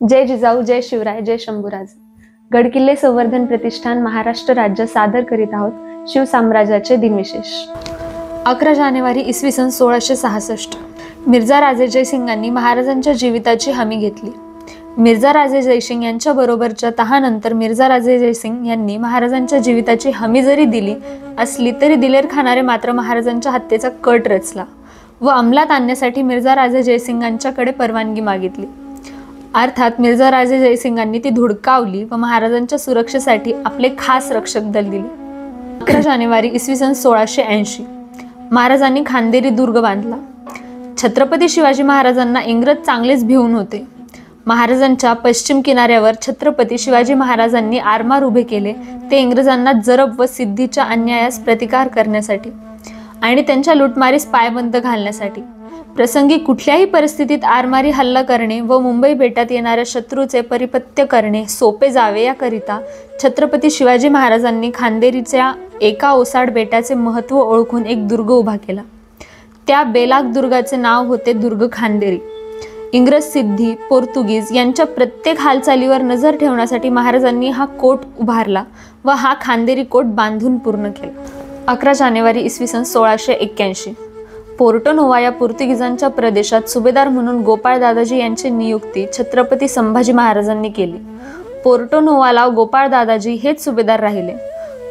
जय जिजाऊ, जय शिवराय, जय शंभूराज। गडकिल्ले संवर्धन प्रतिष्ठान महाराष्ट्र राज्य सादर करीत आहोत शिवसाम्राज्याचे दिनविशेष। 11 जानेवारी इसवी सन 1666 मिर्झा राजे जयसिंगांनी महाराजांच्या जीविताची हमी घेतली। मिर्झा राजे जयसिंग यांच्या बरोबरच्या तहानंतर मिर्झा राजे जयसिंग यांनी महाराजांच्या जीविताची हमी जरी दिली असली तरी दिलेर खानाने मात्र महाराजांच्या हत्येचा कट रचला व अंमलात आणण्यासाठी मिर्झा राजे जयसिंगांच्याकडे परवानगी मागितली। अर्थात मिर्झा राजे जयसिंगांनी ती धुडकावली व महाराजांच्या सुरक्षेसाठी आपले खास रक्षक दल दिले। 11 जानेवारी इसवी सन 1680 महाराजांनी खांदेरी दुर्ग बांधला। छत्रपती शिवाजी महाराजांना इंग्रज चांगलेच भिवून होते। महाराजांच्या पश्चिम किनाऱ्यावर छत्रपती शिवाजी महाराजांनी आरमार उभे केले, ते इंग्रजांना जरब व सिद्धीच्या अन्यायास प्रतिकार करण्यासाठी आणि त्यांच्या लुटमारीस पायबंद घालण्यासाठी। प्रसंगी कुठल्याही परिस्थितीत आरमारी हल्ला करणे व मुंबई बेटात येणाऱ्या शत्रूचे परिपत्य करणे सोपे जावे याकरिता छत्रपती शिवाजी महाराजांनी खांदेरीच्या एका ओसाड बेटाचे महत्त्व ओळखून एक दुर्ग उभा केला। त्या बेलाग दुर्गाचे नाव होते दुर्ग खांदेरी। इंग्रज, सिद्धी, पोर्तुगीज यांच्या प्रत्येक हालचालीवर नजर ठेवण्यासाठी महाराजांनी हा कोट उभारला व हा खांदेरी कोट बांधून पूर्ण केला। 11 जानेवारी इसवी सन 1681 पोर्टो नोवा या पोर्तुगीजांच्या प्रदेशात सुभेदार म्हणून गोपाळ दादाजी यांची नियुक्ती छत्रपती संभाजी महाराजांनी केली। पोर्टो नोवाला गोपाळ दादाजी हेच सुभेदार राहिले।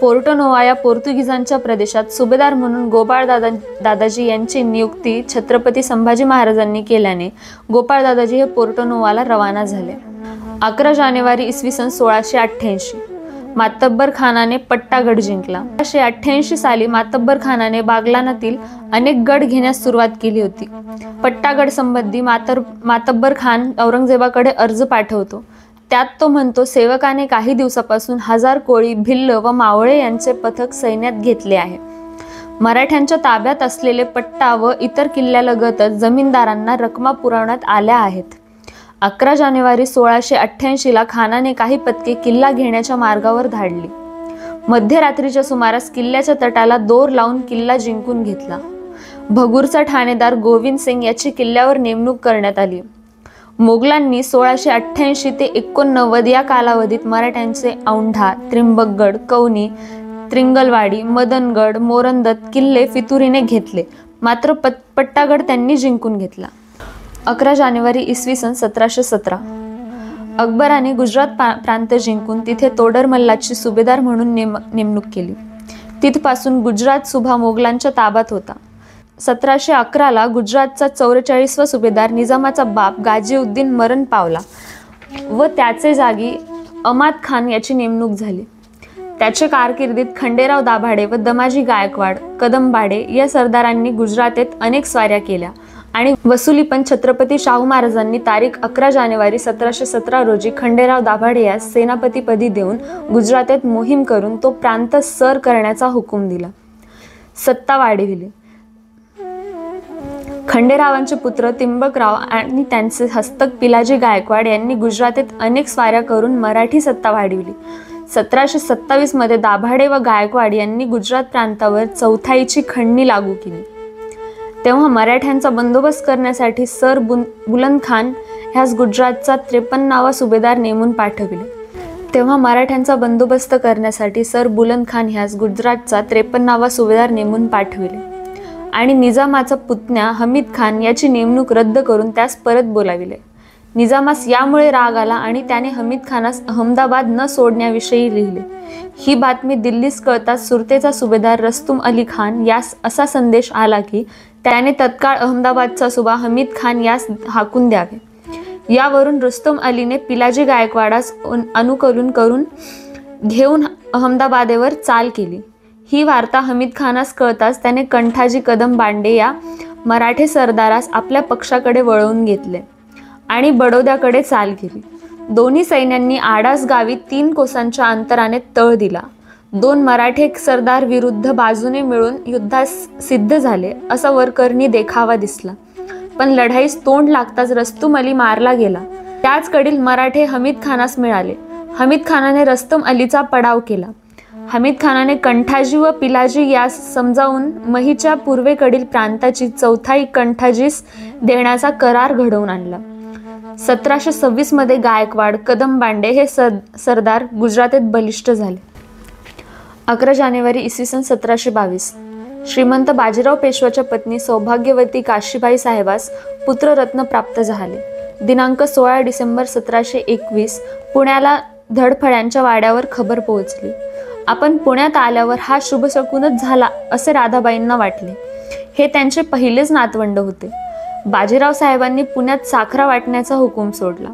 पोर्टो नोवा या पोर्तुगीजांच्या प्रदेशात सुभेदार म्हणून गोपाळ दादाजी यांची नियुक्ती छत्रपती संभाजी महाराजांनी केल्याने गोपाळ दादाजी हे पोर्टो नोवाला रवाना झाले। 11 जानेवारी इसवी सन 1688 मातब्बर खानाने पट्टागड जिंकला। 1688 साली मातब्बर खानाने बागलानातील अनेक गड घेण्यास सुरुवात केली होती। पट्टागड संबंधी मातब्बर खान औरंगजेबाकडे अर्ज पाठवतो। त्यात तो म्हणतो, सेवकाने काही दिवसापासून 1000 कोळी, भिल्ल व मावळे यांचे पथक सैन्यात घेतले आहे। मराठ्यांच्या ताब्यात असलेले पट्टा व इतर किल्ल्यालगतच जमीनदारांना रकमा पुरवण्यात आल्या आहेत। 11 जानेवारी 1688 ला खानाने काही पथके किल्ला घेण्याच्या मार्गावर धाडली। मध्यरात्रीच्या सुमारास किल्ल्याच्या तटाला दोर लावून किल्ला जिंकून घेतला। भगूरचा ठाणेदार गोविंद सिंग याची किल्ल्यावर नेमणूक करण्यात आली। मोगलांनी 1688 ते 89 या कालावधीत मराठ्यांचे औंढा, त्रिंबकगड, कौनी, त्रिंगलवाडी, मदनगड, मोरंदत किल्ले फितुरीने घेतले, मात्र पट्टागड त्यांनी जिंकून घेतला। 11 जानेवारी इसवी सन 1717 अकबराने गुजरात प्रांत जिंकून तिथे तोडरमल्लाची सुभेदार म्हणून नेमणूक केली। तिथपासून गुजरात सुभा मोगलांच्या ताब्यात होता। 1711 ला गुजरातचा 44वा सुभेदार निजामाचा बाप गाजीउद्दीन मरण पावला व त्याचे जागी अमाद खान याची नेमणूक झाली। त्याच्या कारकिर्दीत खंडेराव दाभाडे व दमाजी गायकवाड, कदमबाडे या सरदारांनी गुजरातेत अनेक स्वाऱ्या केल्या आणि वसुली पण छत्रपती शाहू महाराजांनी तारीख 11 जानेवारी 1717 रोजी खंडेराव दाभाडे यास सेनापतीपदी देऊन गुजरातेत मोहीम करून तो प्रांत सर करण्याचा हुकूम दिला, सत्ता वाढविली। खंडेरावांचे पुत्र त्रिंबकराव आणि त्यांचे हस्तक पिलाजी गायकवाड यांनी गुजरातेत अनेक स्वाऱ्या करून मराठी सत्ता वाढविली। 1727 मध्ये दाभाडे व गायकवाड यांनी गुजरात प्रांतावर चौथाईची खंडणी लागू केली। तेव्हा मराठ्यांचा बंदोबस्त करण्यासाठी सर बुलंद खान ह्यास गुजरातचा 53वा सुभेदार नेमून पाठविले आणि निजामाचा पुतण्या हमीद खान याची नेमणूक रद्द करून त्यास परत बोलाविले। निजामास यामुळे राग आला आणि त्याने हमीद खानास अहमदाबाद न सोडण्याविषयी लिहिले। ही बातमी दिल्लीस कळताच सुरतेचा सुभेदार रस्तुम अली खान यास असा संदेश आला की त्याने तत्काळ अहमदाबादचा सुभा हमीद खान यास हाकून द्यावे। यावरून रुस्तम अलीने पिलाजी गायकवाडास अनुकरण करून घेऊन अहमदाबादेवर चाल केली। ही वार्ता हमीद खानास कळताच त्याने कंठाजी कदम बांडे या मराठे सरदारास आपल्या पक्षाकडे वळवून घेतले आणि बडोद्याकडे चाल केली। दोन्ही सैन्यांनी आडास गावी 3 कोसांच्या अंतराने तळ दिला। 2 मराठे सरदार विरुद्ध बाजूने मिळून युद्धास सिद्ध झाले असा वरकरणी देखावा दिसला, पण लढाईस तोंड लागताच रस्तुम अली मारला गेला। त्याच कडील मराठे हमीद खानास मिळाले। हमीद खानाने रस्तुम अलीचा पडाव केला। हमीद खानाने कंठाजी व पिलाजी यास समजावून महीच्या पूर्वेकडील प्रांताची चौथाई कंठाजीस देण्याचा करार घडवून आणला। 1726 मध्ये गायकवाड कदम बांडे हे सरदार गुजरातेत बलिष्ठ झाले. 11 जानेवारी इसवी सन 1722 श्रीमंत बाजीराव पेशवाच्या पत्नी सौभाग्यवती काशीबाई साहेबास पुत्ररत्न प्राप्त झाले. दिनांक 16 डिसेंबर 1721 पुण्याला धडफड्यांच्या वाड्यावर खबर पोहोचली. आपण पुण्यात आल्यावर हा शुभशकुनच झाला असे राधाबाईंना वाटले. हे त्यांचे पहिलेच नातवंड होते. बाजीराव साहेबांनी पुण्यात साखरा वाटण्याचा हुकूम सोडला.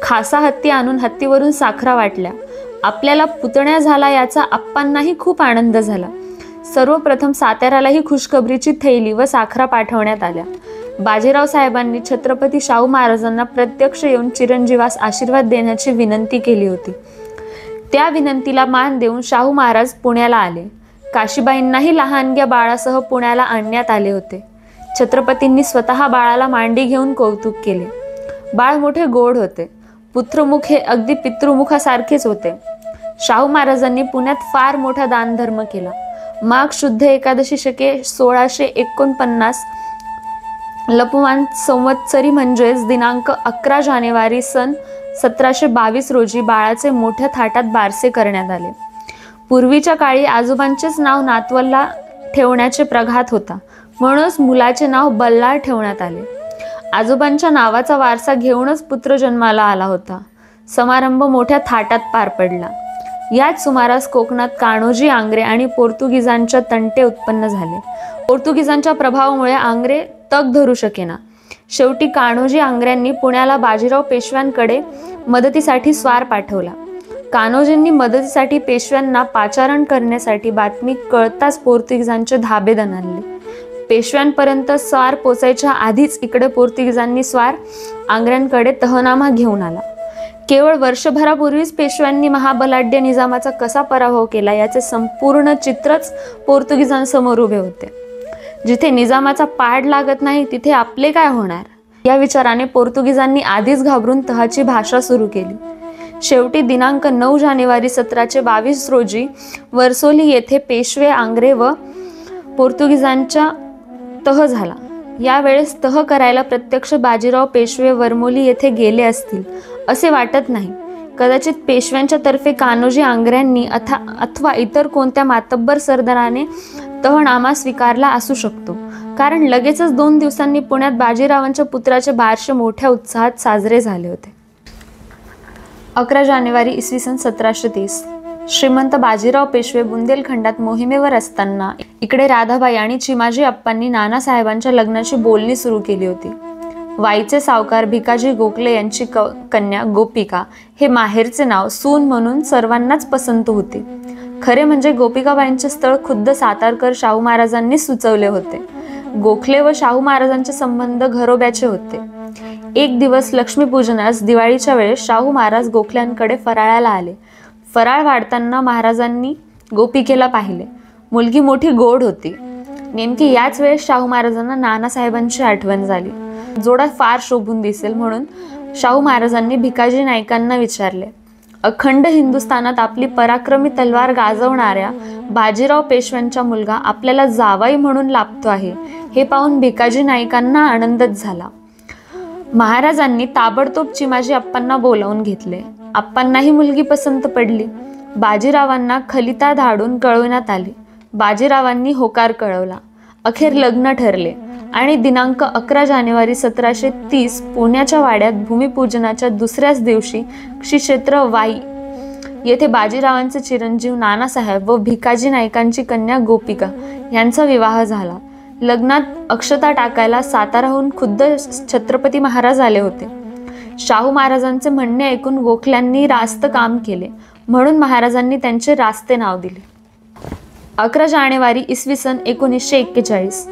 खासा हत्ती आणून हत्तीवरून साखरा वाटल्या. आपल्याला पुतण्या झाला याचा आप्पांनाही खूप आनंद झाला. सर्वप्रथम साताऱ्यालाही खुशखबरीची थैली व साखरा पाठवण्यात आल्या. बाजीराव साहेबांनी छत्रपती शाहू महाराजांना प्रत्यक्ष येऊन चिरंजीवास आशीर्वाद देण्याची विनंती केली होती. त्या विनंतीला मान देऊन शाहू महाराज पुण्याला आले. काशीबाईंनाही लहानग्या बाळासह पुण्याला आणण्यात आले होते. छत्रपतींनी स्वतः बाळाला मांडी घेऊन कौतुक केले. बाळ मोठे गोड होते. पुत्रमुख हे अगदी पितृमुखासारखेच होते. शाहू महाराजांनी पुण्यात फार मोठा दानधर्म केला. माघ शुद्ध एकादशी शके 1649 लपवान संवत्सरी म्हणजेच दिनांक 11 जानेवारी सन 1722 रोजी बाळाचे मोठ्या थाटात बारसे करण्यात आले. पूर्वीच्या काळी आजोबांचेच नाव नातवला ठेवण्याचे प्रघात होता, म्हणूनच मुलाचे नाव बल्लाळ ठेवण्यात आले. आजोबांच्या नावाचा वारसा घेऊनच पुत्र जन्माला आला होता. समारंभ मोठ्या थाटात पार पडला. याच सुमारास कोकणात कान्होजी आंग्रे आणि पोर्तुगीजांच्या तंटे उत्पन्न झाले. पोर्तुगीजांच्या प्रभावामुळे आंग्रे तग धरू शकेना. शेवटी कान्होजी आंग्र्यांनी पुण्याला बाजीराव पेशव्यांकडे मदतीसाठी स्वार पाठवला. कान्होजींनी मदतीसाठी पेशव्यांना पाचारण करण्यासाठी बातमी कळताच पोर्तुगीजांचे धाबे दणाणले. पेशव्यांपर्यंत स्वार पोचायच्या आधीच इकडे पोर्तुगीजांनी स्वार आंग्र्यांकडे तहनामा घेऊन आला. केवळ वर्षभरापूर्वीच पेशव्यांनी महाबलाढ्य निजामाचा कसा पराभव केला याचे संपूर्ण चित्रच पोर्तुगीजांसमोर उभे होते. जिथे निजामाचा पाड लागत नाही तिथे आपले काय होणार या विचाराने पोर्तुगीजांनी आधीच घाबरून तहाची भाषा सुरू केली. शेवटी दिनांक 9 जानेवारी 1722 रोजी वर्सोली येथे पेशवे आंग्रे व पोर्तुगीजांच्या तह झाला. यावेळेस तह करायला प्रत्यक्ष बाजीराव पेशवे वरमोली येथे गेले असतील असे वाटत नाही. कदाचित पेशव्यांच्या तर्फे कान्होजी आंग्र्यांनी अथवा इतर कोणत्या मातब्बर सरदाराने तहनामा स्वीकारला असू शकतो, कारण लगेचच 2 दिवसांनी पुण्यात बाजीरावांच्या पुत्राचे बारसे मोठ्या उत्साहात साजरे झाले होते. 11 जानेवारी इसवी सन 1730 श्रीमंत बाजीराव पेशवे बुंदेलखंडात मोहिमेवर असताना इकडे राधाबाई आणि चिमाजी अप्पांनी नानासाहेबांच्या लग्नाची बोलणी सुरू केली होती. वाईचे सावकार भिकाजी गोखले यांची कन्या गोपिका हे माहेरचे नाव सून म्हणून सर्वांनाच पसंत होते. खरे म्हणजे गोपिकाबाईंचे स्थळ खुद्द सातारकर शाहू महाराजांनी सुचवले होते. गोखले व शाहू महाराजांचे संबंध घरोब्याचे होते. एक दिवस लक्ष्मीपूजनास दिवाळीच्या वेळेस शाहू महाराज गोखल्यांकडे फराळाला आले. फराळ वाढताना महाराजांनी गोपिकेला पाहिले. मुलगी मोठी गोड होती. नेमकी याच वेळेस शाहू महाराजांना नानासाहेबांची आठवण झाली. जोडा फार शोभून दिसेल म्हणून शाहू महाराजांनी भिकाजी नाईकांना विचारले. अखंड हिंदुस्थानात आपली पराक्रमी तलवार गाजवणाऱ्या बाजीराव पेशव्यांचा मुलगा आपल्याला जावाई म्हणून लाभतो आहे हे पाहून भिकाजी नाईकांना आनंदच झाला. महाराजांनी ताबडतोब चिमाजी अप्पांना बोलावून घेतले. अप्पांनाही मुलगी पसंत पडली. बाजीरावांना खलिता धाडून कळवण्यात आली. बाजीरावांनी होकार कळवला. अखेर लग्न ठरले आणि दिनांक 11 जानेवारी 1730 पुण्याच्या वाड्यात भूमिपूजनाच्या दुसऱ्याच दिवशी श्री क्षेत्र वाई येथे बाजीरावांचे चिरंजीव नानासाहेब व भिकाजी नाईकांची कन्या गोपिका यांचा विवाह झाला. लग्नात अक्षता टाकायला साताराहून खुद्द छत्रपती महाराज आले होते. शाहू महाराजांचे म्हणणे ऐकून गोखल्यांनी रास्त काम केले म्हणून महाराजांनी त्यांचे रास्ते नाव दिले. 11 जानेवारी इसवी सन 1941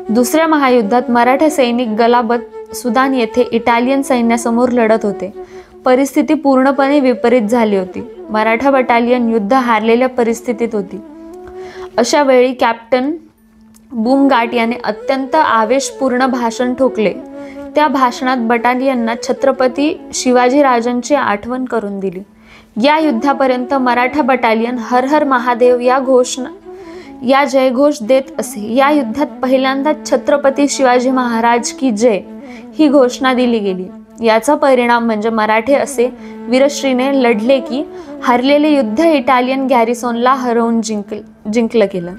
दुसऱ्या महायुद्धात मराठा सैनिक गलाबत सुदान येथे इटालियन सैन्यासमोर लढत होते. परिस्थिती पूर्णपणे विपरीत झाली होती. मराठा बटालियन युद्ध हारलेल्या परिस्थितीत होती. अशा वेळी कॅप्टन बुमगाट याने अत्यंत आवेशपूर्ण भाषण ठोकले. त्या भाषणात बटालियनना छत्रपती शिवाजी राजांची आठवण करून दिली. या युद्धापर्यंत मराठा बटालियन हर हर महादेव या जयघोष देत असे. या युद्धात पहिल्यांदा छत्रपती शिवाजी महाराज की जय ही घोषणा दिली गेली. याचा परिणाम म्हणजे मराठे असे वीरश्रीने लढले की हरलेले युद्ध इटालियन गॅरिसोनला हरवून जिंकलं गेलं.